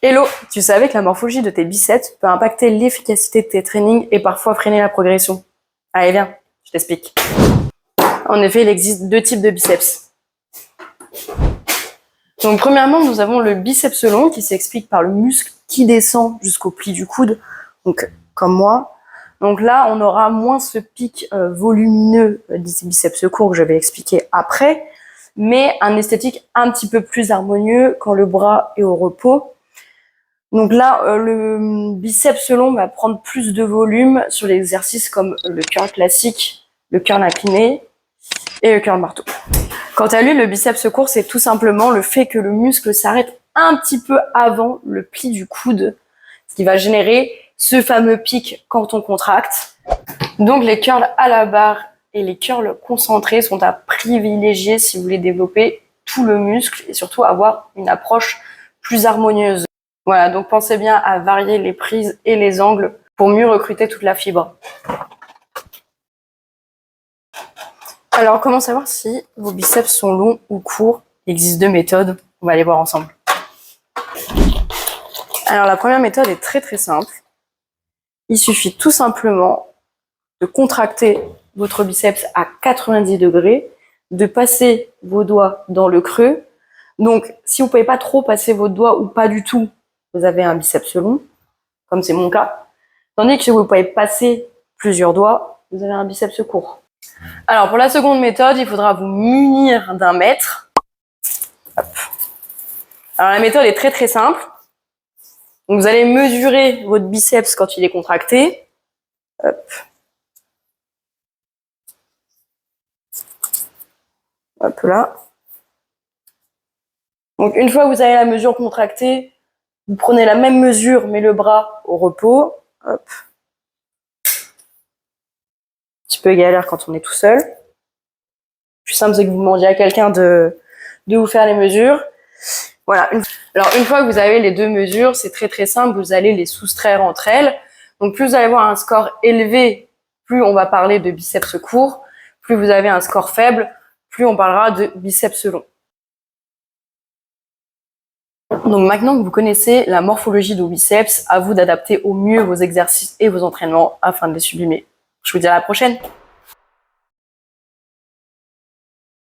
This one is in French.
Hello, tu savais que la morphologie de tes biceps peut impacter l'efficacité de tes trainings et parfois freiner la progression? Allez, viens, je t'explique. En effet, il existe deux types de biceps. Donc, premièrement, nous avons le biceps long qui s'explique par le muscle qui descend jusqu'au pli du coude, donc comme moi. Donc là, on aura moins ce pic volumineux des biceps courts que je vais expliquer après, mais un esthétique un petit peu plus harmonieux quand le bras est au repos. Donc là, le biceps long va prendre plus de volume sur les exercices comme le curl classique, le curl incliné et le curl marteau. Quant à lui, le biceps court, c'est tout simplement le fait que le muscle s'arrête un petit peu avant le pli du coude, ce qui va générer ce fameux pic quand on contracte. Donc les curls à la barre et les curls concentrés sont à privilégier si vous voulez développer tout le muscle et surtout avoir une approche plus harmonieuse. Voilà, donc pensez bien à varier les prises et les angles pour mieux recruter toute la fibre. Alors, comment savoir si vos biceps sont longs ou courts? Il existe deux méthodes, on va les voir ensemble. Alors, la première méthode est très très simple. Il suffit tout simplement de contracter votre biceps à 90 degrés, de passer vos doigts dans le creux. Donc, si vous ne pouvez pas trop passer vos doigts ou pas du tout, vous avez un biceps long, comme c'est mon cas. Tandis que si vous pouvez passer plusieurs doigts, vous avez un biceps court. Alors, pour la seconde méthode, il faudra vous munir d'un mètre. Hop. Alors, la méthode est très très simple. Donc, vous allez mesurer votre biceps quand il est contracté. Hop. Hop là. Donc, une fois que vous avez la mesure contractée, vous prenez la même mesure, mais le bras au repos. Hop. Un petit peu galère quand on est tout seul. Le plus simple, c'est que vous demandiez à quelqu'un de vous faire les mesures. Voilà. Alors, une fois que vous avez les deux mesures, c'est très très simple, vous allez les soustraire entre elles. Donc, plus vous allez avoir un score élevé, plus on va parler de biceps court. Plus vous avez un score faible, plus on parlera de biceps long. Donc, maintenant que vous connaissez la morphologie de vos biceps, à vous d'adapter au mieux vos exercices et vos entraînements afin de les sublimer. Je vous dis à la prochaine.